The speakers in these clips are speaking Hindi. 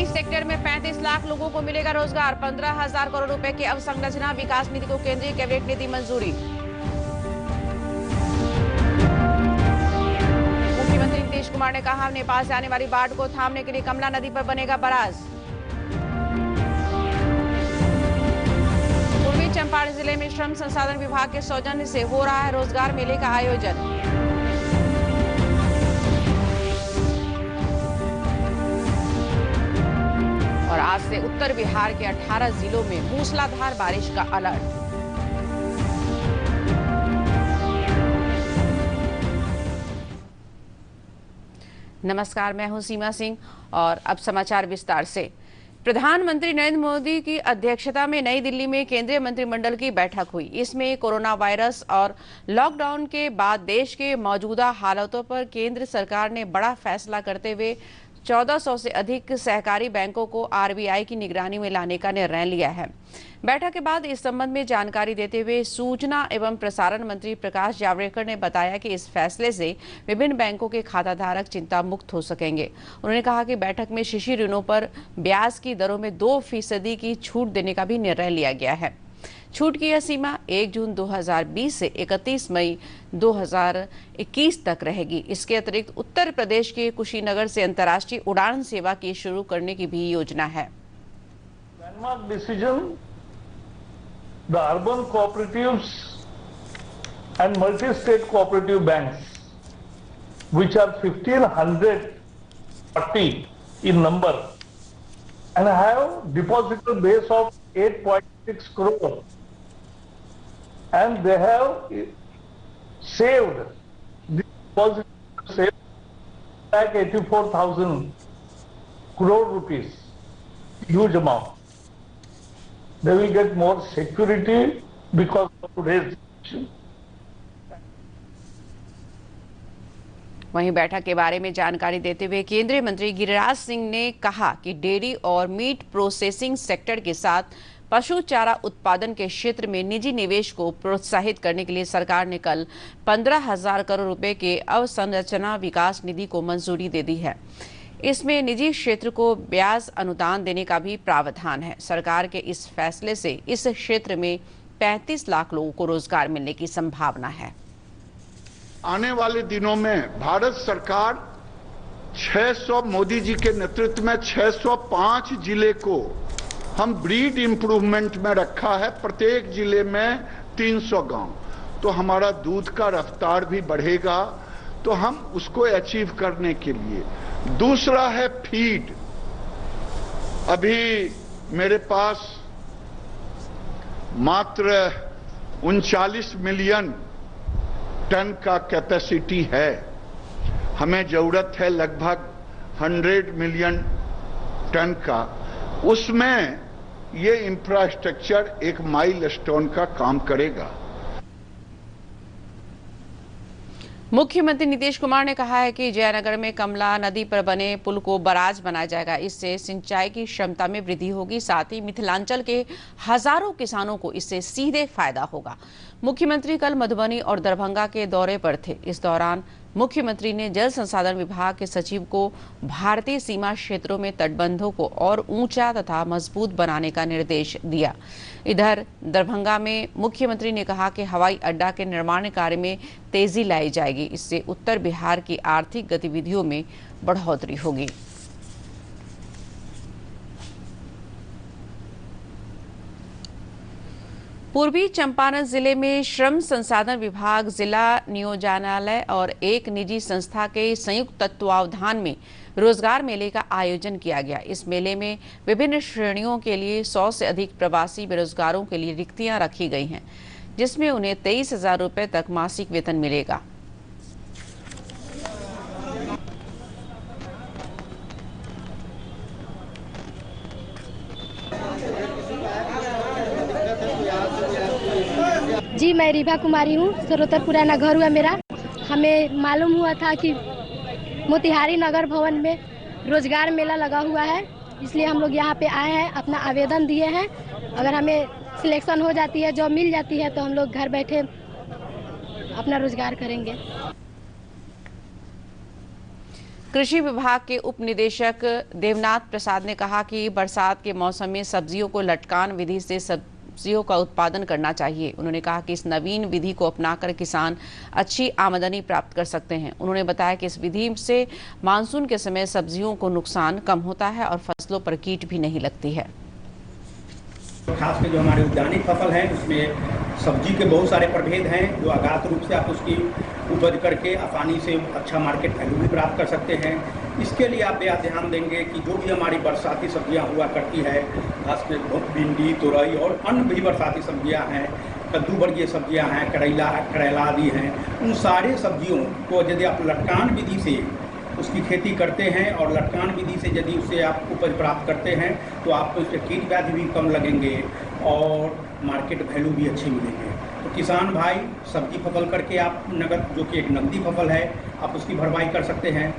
निजी सेक्टर में 35 लाख लोगों को मिलेगा रोजगार। 15,000 करोड़ रुपए की अवसंरचना विकास निधि को केंद्रीय कैबिनेट ने दी मंजूरी। मुख्यमंत्री नीतीश कुमार ने कहा, नेपाल से आने वाली बाढ़ को थामने के लिए कमला नदी पर बनेगा बराज। पूर्वी चंपारण जिले में श्रम संसाधन विभाग के सौजन्य से हो रहा है रोजगार मेले का आयोजन। और आज से उत्तर बिहार के 18 जिलों में मूसलाधार बारिश का अलर्ट। नमस्कार, मैं हूं सीमा सिंह और अब समाचार विस्तार से। प्रधानमंत्री नरेंद्र मोदी की अध्यक्षता में नई दिल्ली में केंद्रीय मंत्रिमंडल की बैठक हुई। इसमें कोरोना वायरस और लॉकडाउन के बाद देश के मौजूदा हालातों पर केंद्र सरकार ने बड़ा फैसला करते हुए 1400 से अधिक सहकारी बैंकों को आरबीआई की निगरानी में लाने का निर्णय लिया है। बैठक के बाद इस संबंध में जानकारी देते हुए सूचना एवं प्रसारण मंत्री प्रकाश जावड़ेकर ने बताया कि इस फैसले से विभिन्न बैंकों के खाताधारक चिंता मुक्त हो सकेंगे। उन्होंने कहा कि बैठक में शिशु ऋणों पर ब्याज की दरों में 2% की छूट देने का भी निर्णय लिया गया है। छूट की यह सीमा 1 जून 2020 से 31 मई 2021 तक रहेगी। इसके अतिरिक्त उत्तर प्रदेश के कुशीनगर से अंतर्राष्ट्रीय उड़ान सेवा की शुरू करने की भी योजना है। Landmark decision, the urban cooperatives and multi-state cooperative banks, which are 1,540 in number and have depositor base of 8.6 crore, and they have saved the deposit saved like 84,000 crore rupees, huge amount. They will get more security because of today's decision. वहीं बैठक के बारे में जानकारी देते हुए केंद्रीय मंत्री गिरिराज सिंह ने कहा कि डेयरी और मीट प्रोसेसिंग सेक्टर के साथ पशु चारा उत्पादन के क्षेत्र में निजी निवेश को प्रोत्साहित करने के लिए सरकार ने कल 15,000 करोड़ रुपए के अवसंरचना विकास निधि को मंजूरी दे दी है। इसमें निजी क्षेत्र को ब्याज अनुदान देने का भी प्रावधान है। सरकार के इस फैसले से इस क्षेत्र में 35 लाख लोगों को रोजगार मिलने की संभावना है। आने वाले दिनों में भारत सरकार 600 मोदी जी के नेतृत्व में 605 जिले को हम ब्रीड इंप्रूवमेंट में रखा है। प्रत्येक जिले में 300 गांव, तो हमारा दूध का रफ्तार भी बढ़ेगा। तो हम उसको अचीव करने के लिए दूसरा है फीड। अभी मेरे पास मात्र 39 मिलियन टन का कैपेसिटी है। हमें जरूरत है लगभग 100 मिलियन टन का। उसमें ये इंफ्रास्ट्रक्चर एक माइलस्टोन का काम करेगा। मुख्यमंत्री नीतीश कुमार ने कहा है कि जयनगर में कमला नदी पर बने पुल को बराज बनाया जाएगा। इससे सिंचाई की क्षमता में वृद्धि होगी। साथ ही मिथिलांचल के हजारों किसानों को इससे सीधे फायदा होगा। मुख्यमंत्री कल मधुबनी और दरभंगा के दौरे पर थे। इस दौरान मुख्यमंत्री ने जल संसाधन विभाग के सचिव को भारतीय सीमा क्षेत्रों में तटबंधों को और ऊंचा तथा मजबूत बनाने का निर्देश दिया। इधर दरभंगा में मुख्यमंत्री ने कहा कि हवाई अड्डा के निर्माण कार्य में तेजी लाई जाएगी। इससे उत्तर बिहार की आर्थिक गतिविधियों में बढ़ोतरी होगी। पूर्वी चंपारण जिले में श्रम संसाधन विभाग, जिला नियोजनालय और एक निजी संस्था के संयुक्त तत्वावधान में रोजगार मेले का आयोजन किया गया। इस मेले में विभिन्न श्रेणियों के लिए 100 से अधिक प्रवासी बेरोजगारों के लिए रिक्तियां रखी गई हैं, जिसमें उन्हें 23,000 रुपए तक मासिक वेतन मिलेगा। जी, मैं रीभा कुमारी हूँ। सरोतर पुराना घर हुआ मेरा। हमें मालूम हुआ था कि मोतिहारी नगर भवन में रोजगार मेला लगा हुआ है, इसलिए हम लोग यहाँ पे आए हैं, अपना आवेदन दिए हैं। अगर हमें सिलेक्शन हो जाती है, जॉब मिल जाती है, तो हम लोग घर बैठे अपना रोजगार करेंगे। कृषि विभाग के उप निदेशक देवनाथ प्रसाद ने कहा कि बरसात के मौसम में सब्जियों को लटकान विधि से सब्जियों का उत्पादन करना चाहिए। उन्होंने कहा कि इस नवीन विधि को अपनाकर किसान अच्छी आमदनी प्राप्त कर सकते हैं। उन्होंने बताया कि इस विधि से मानसून के समय सब्जियों को नुकसान कम होता है और फसलों पर कीट भी नहीं लगती है। खास कर जो हमारे उद्यानिक फसल हैं उसमें सब्जी के बहुत सारे प्रभेद हैं जो अगाध रूप से आप उसकी उपज करके आसानी से अच्छा मार्केट वैल्यू भी प्राप्त कर सकते हैं। इसके लिए आप बेहद ध्यान देंगे कि जो भी हमारी बरसाती सब्जियां हुआ करती है, खासकर भिंडी, तोरई और अन्य भी बरसाती सब्जियां हैं, कद्दू वर्गीय सब्जियां हैं, करेला आदि हैं, उन सारे सब्जियों को यदि आप लटकान विधि से उसकी खेती करते हैं और लटकान विधि से यदि उससे आप उपज प्राप्त करते हैं तो आपको इससे कीट व्याधि भी कम लगेंगे और मार्केट वैल्यू भी अच्छी मिलेंगे। तो किसान भाई सब्जी फसल करके आप नगद, जो कि एक नकदी फसल है, आप उसकी भरपाई कर सकते हैं।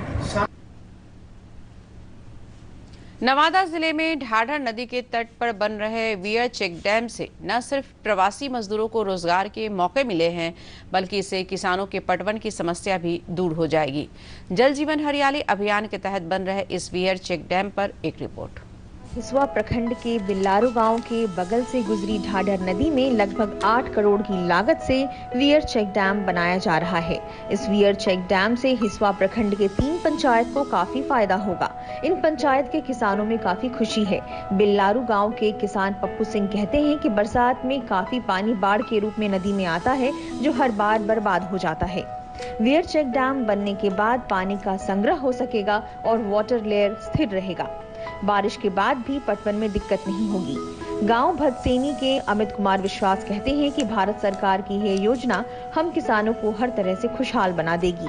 नवादा जिले में ढाढर नदी के तट पर बन रहे वियर चेक डैम से न सिर्फ प्रवासी मजदूरों को रोजगार के मौके मिले हैं, बल्कि इससे किसानों के पटवन की समस्या भी दूर हो जाएगी। जल जीवन हरियाली अभियान के तहत बन रहे इस वियर चेक डैम पर एक रिपोर्ट। हिसुआ प्रखंड के बिल्लारू गांव के बगल से गुजरी ढाढर नदी में लगभग 8 करोड़ की लागत से वियर चेक डैम बनाया जा रहा है। इस वियर चेक डैम से हिसुआ प्रखंड के 3 पंचायत को काफी फायदा होगा। इन पंचायत के किसानों में काफी खुशी है। बिल्लारू गांव के किसान पप्पू सिंह कहते हैं कि बरसात में काफी पानी बाढ़ के रूप में नदी में आता है, जो हर बार बर्बाद हो जाता है। वियर चेक डैम बनने के बाद पानी का संग्रह हो सकेगा और वाटर लेयर स्थिर रहेगा। बारिश के बाद भी पटवन में दिक्कत नहीं होगी। गांव भदसेनी के अमित कुमार विश्वास कहते हैं कि भारत सरकार की यह योजना हम किसानों को हर तरह से खुशहाल बना देगी।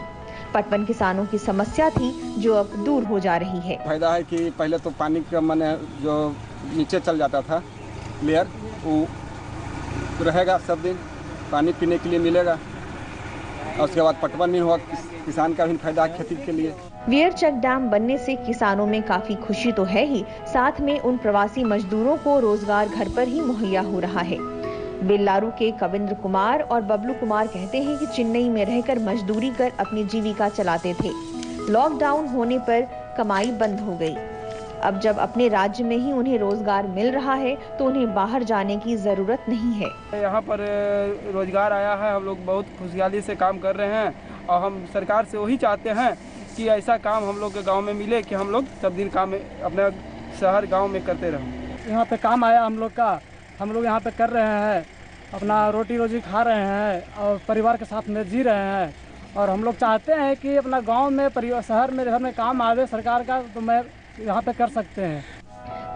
पटवन किसानों की समस्या थी जो अब दूर हो जा रही है। फायदा है कि पहले तो पानी का माने जो नीचे चल जाता था लेयर, वो रहेगा, सब दिन पानी पीने के लिए मिलेगा और उसके बाद पटवन नहीं हुआ, किसान का भी फायदा है खेती के लिए। वियर चेक डैम बनने से किसानों में काफी खुशी तो है ही, साथ में उन प्रवासी मजदूरों को रोजगार घर पर ही मुहैया हो रहा है। बिल्लारू के कविंद्र कुमार और बबलू कुमार कहते हैं कि चेन्नई में रहकर मजदूरी कर अपनी जीविका चलाते थे। लॉकडाउन होने पर कमाई बंद हो गई। अब जब अपने राज्य में ही उन्हें रोजगार मिल रहा है तो उन्हें बाहर जाने की जरूरत नहीं है। यहाँ पर रोजगार आया है, हम लोग बहुत खुशहाली से काम कर रहे हैं और हम सरकार से वही चाहते हैं कि ऐसा काम हम लोग के गांव में मिले कि हम लोग सब दिन काम अपने शहर गांव में करते रहें। यहाँ पे काम आया हम लोग का, हम लोग यहाँ पे कर रहे हैं, अपना रोटी रोजी खा रहे हैं और परिवार के साथ में जी रहे हैं। और हम लोग चाहते हैं कि अपना गांव में शहर में काम आवे सरकार का, तो मैं यहाँ पे कर सकते हैं।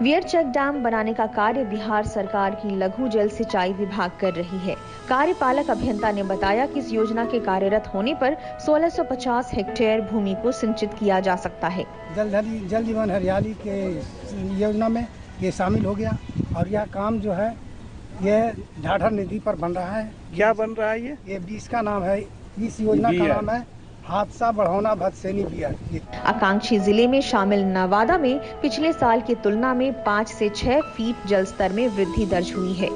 वियर चेक डैम बनाने का कार्य बिहार सरकार की लघु जल सिंचाई विभाग कर रही है। कार्यपालक अभियंता ने बताया कि इस योजना के कार्यरत होने पर 1650 हेक्टेयर भूमि को सिंचित किया जा सकता है। जल जीवन हरियाली के योजना में ये शामिल हो गया और यह काम जो है ये ढाढर नदी पर बन रहा है। क्या बन रहा है ये इसका नाम है, इस योजना का नाम है हादसा बढ़ाना भदसेनी वियर। आकांक्षी जिले में शामिल नवादा में पिछले साल की तुलना में 5 से 6 फीट जल स्तर में वृद्धि दर्ज हुई है।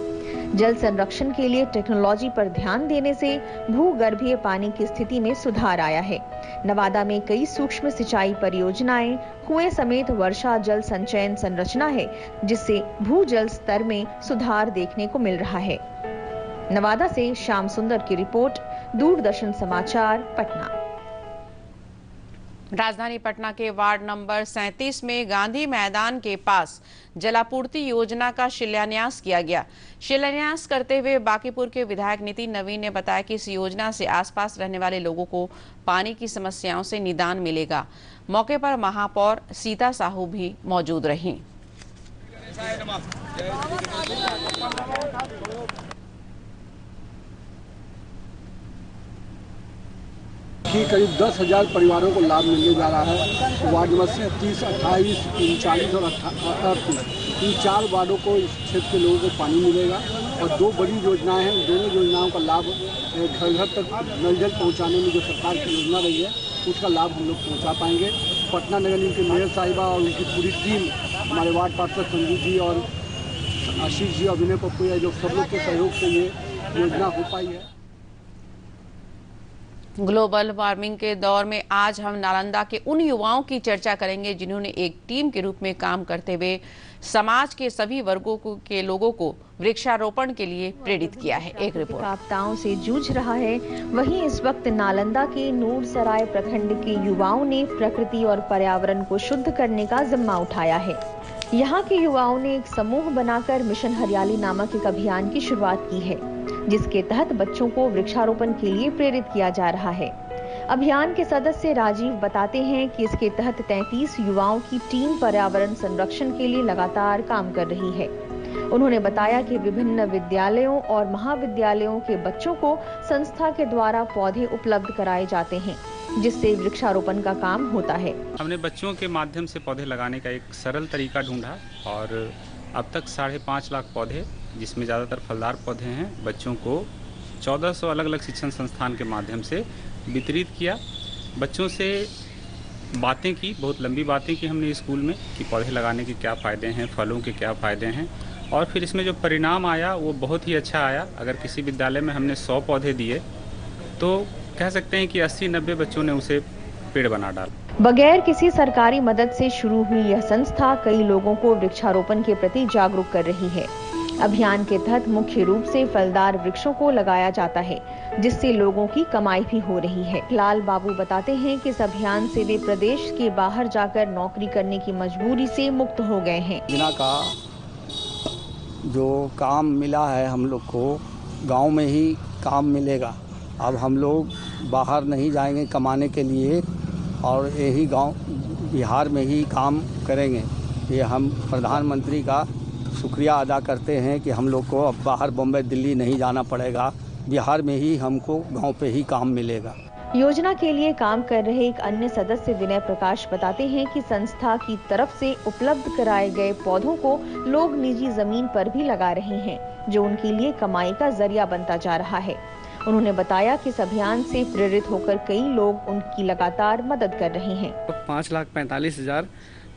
जल संरक्षण के लिए टेक्नोलॉजी पर ध्यान देने से भूगर्भीय पानी की स्थिति में सुधार आया है। नवादा में कई सूक्ष्म सिंचाई परियोजनाएं, कुएं समेत वर्षा जल संचयन संरचना है, जिससे भूजल स्तर में सुधार देखने को मिल रहा है। नवादा से श्याम सुंदर की रिपोर्ट, दूरदर्शन समाचार, पटना। राजधानी पटना के वार्ड नंबर 37 में गांधी मैदान के पास जलापूर्ति योजना का शिलान्यास किया गया। शिलान्यास करते हुए बांकीपुर के विधायक नितिन नवीन ने बताया कि इस योजना से आसपास रहने वाले लोगों को पानी की समस्याओं से निदान मिलेगा। मौके पर महापौर सीता साहू भी मौजूद रहीं। करीब 10,000 परिवारों को लाभ मिलने जा रहा है। वार्ड नंबर 37, 28, 39 और 38 इन 4 वार्डों को इस क्षेत्र के लोगों को पानी मिलेगा और 2 बड़ी योजनाएं हैं। दोनों योजनाओं का लाभ घर घर तक नल जल पहुँचाने में जो सरकार की योजना रही है उसका लाभ हम लोग पहुँचा पाएंगे। पटना नगर निगम के मेयर साहिबा और उनकी पूरी टीम, हमारे वार्ड पार्षद संजू जी और आशीष जी और विनय पप्पू, जो सब लोग के सहयोग से ये योजना हो पाई है। ग्लोबल वार्मिंग के दौर में आज हम नालंदा के उन युवाओं की चर्चा करेंगे जिन्होंने एक टीम के रूप में काम करते हुए समाज के सभी वर्गों के लोगों को वृक्षारोपण के लिए प्रेरित किया है। एक रिपोर्ट। आपदाओं से जूझ रहा है, वहीं इस वक्त नालंदा के नूरसराय प्रखंड के युवाओं ने प्रकृति और पर्यावरण को शुद्ध करने का जिम्मा उठाया है। यहाँ के युवाओं ने एक समूह बनाकर मिशन हरियाली नामक एक अभियान की शुरुआत की है, जिसके तहत बच्चों को वृक्षारोपण के लिए प्रेरित किया जा रहा है। अभियान के सदस्य राजीव बताते हैं कि इसके तहत 33 युवाओं की टीम पर्यावरण संरक्षण के लिए लगातार काम कर रही है। उन्होंने बताया कि विभिन्न विद्यालयों और महाविद्यालयों के बच्चों को संस्था के द्वारा पौधे उपलब्ध कराए जाते हैं, जिससे वृक्षारोपण का काम होता है। हमने बच्चों के माध्यम से पौधे लगाने का एक सरल तरीका ढूंढा और अब तक 5.5 लाख पौधे, जिसमें ज़्यादातर फलदार पौधे हैं, बच्चों को 1400 अलग अलग शिक्षण संस्थान के माध्यम से वितरित किया। बच्चों से बातें की, बहुत लंबी बातें की हमने स्कूल में कि पौधे लगाने के क्या फ़ायदे हैं, फलों के क्या फ़ायदे हैं, और फिर इसमें जो परिणाम आया वो बहुत ही अच्छा आया। अगर किसी विद्यालय में हमने 100 पौधे दिए तो कह सकते हैं कि 80-90 बच्चों ने उसे पेड़ बना डाला। बगैर किसी सरकारी मदद से शुरू हुई यह संस्था कई लोगों को वृक्षारोपण के प्रति जागरूक कर रही है। अभियान के तहत मुख्य रूप से फलदार वृक्षों को लगाया जाता है, जिससे लोगों की कमाई भी हो रही है। लाल बाबू बताते हैं कि इस अभियान से वे प्रदेश के बाहर जाकर नौकरी करने की मजबूरी से मुक्त हो गए हैं। योजना का जो काम मिला है हम लोग को, गांव में ही काम मिलेगा। अब हम लोग बाहर नहीं जाएंगे कमाने के लिए और यही गांव बिहार में ही काम करेंगे। ये हम प्रधानमंत्री का शुक्रिया अदा करते हैं कि हम लोग को अब बाहर बॉम्बे दिल्ली नहीं जाना पड़ेगा, बिहार में ही हमको गांव पे ही काम मिलेगा। योजना के लिए काम कर रहे एक अन्य सदस्य विनय प्रकाश बताते हैं कि संस्था की तरफ से उपलब्ध कराए गए पौधों को लोग निजी जमीन पर भी लगा रहे हैं, जो उनके लिए कमाई का जरिया बनता जा रहा है। उन्होंने बताया कि इस अभियान से प्रेरित होकर कई लोग उनकी लगातार मदद कर रहे हैं। 5,45,000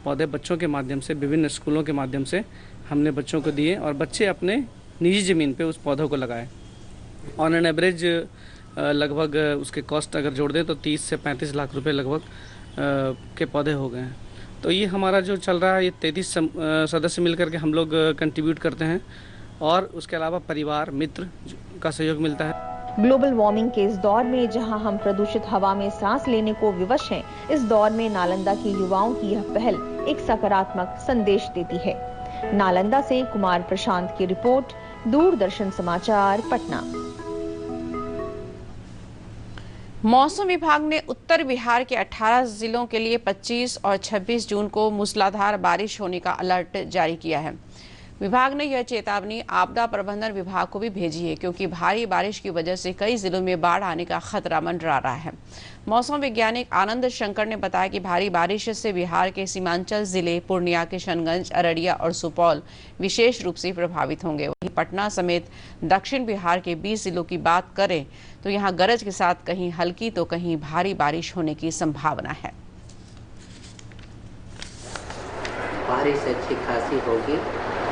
पौधे बच्चों के माध्यम से, विभिन्न स्कूलों के माध्यम से हमने बच्चों को दिए और बच्चे अपने निजी ज़मीन पे उस पौधों को लगाए। ऑन एन एवरेज लगभग उसके कॉस्ट अगर जोड़ दें तो 30 से 35 लाख रुपए लगभग के पौधे हो गए हैं। तो ये हमारा जो चल रहा है, ये 33 सदस्य मिलकर के हम लोग कंट्रीब्यूट करते हैं और उसके अलावा परिवार मित्र का सहयोग मिलता है। ग्लोबल वार्मिंग के इस दौर में जहां हम प्रदूषित हवा में सांस लेने को विवश हैं, इस दौर में नालंदा के युवाओं की यह पहल एक सकारात्मक संदेश देती है। नालंदा से कुमार प्रशांत की रिपोर्ट, दूरदर्शन समाचार, पटना। मौसम विभाग ने उत्तर बिहार के 18 जिलों के लिए 25 और 26 जून को मूसलाधार बारिश होने का अलर्ट जारी किया है। विभाग ने यह चेतावनी आपदा प्रबंधन विभाग को भी भेजी है, क्योंकि भारी बारिश की वजह से कई जिलों में बाढ़ आने का खतरा मंडरा रहा है। मौसम वैज्ञानिक आनंद शंकर ने बताया कि भारी बारिश से बिहार के सीमांचल जिले पूर्णिया, किशनगंज, अररिया और सुपौल विशेष रूप से प्रभावित होंगे। वहीं पटना समेत दक्षिण बिहार के 20 जिलों की बात करें तो यहाँ गरज के साथ कहीं हल्की तो कहीं भारी बारिश होने की संभावना है। बारिश अच्छी खासी होगी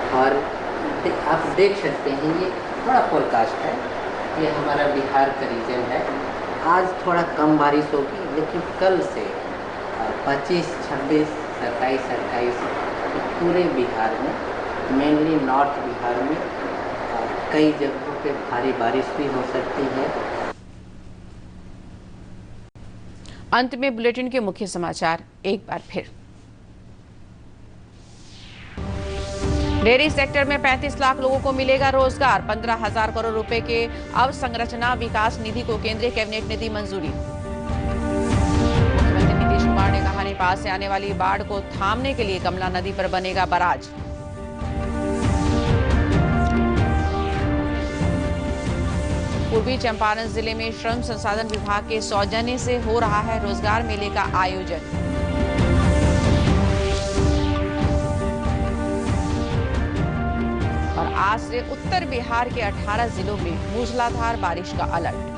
और आप देख सकते हैं ये थोड़ा फोरकास्ट है, ये हमारा बिहार का रीजन है। आज थोड़ा कम बारिश होगी, लेकिन कल से 25, 26, 27, 28 पूरे बिहार में, मेनली नॉर्थ बिहार में कई जगहों पे भारी बारिश भी हो सकती है। अंत में बुलेटिन के मुख्य समाचार एक बार फिर। डेयरी सेक्टर में 35 लाख लोगों को मिलेगा रोजगार। 15,000 करोड़ रुपए के अवसंरचना विकास निधि को केंद्रीय कैबिनेट ने दी मंजूरी। मुख्यमंत्री नीतीश कुमार ने कहा, नेपाल से आने वाली बाढ़ को थामने के लिए कमला नदी पर बनेगा बराज। पूर्वी चंपारण जिले में श्रम संसाधन विभाग के सौजन्य से हो रहा है रोजगार मेले का आयोजन। और आज से उत्तर बिहार के 18 जिलों में मूसलाधार बारिश का अलर्ट।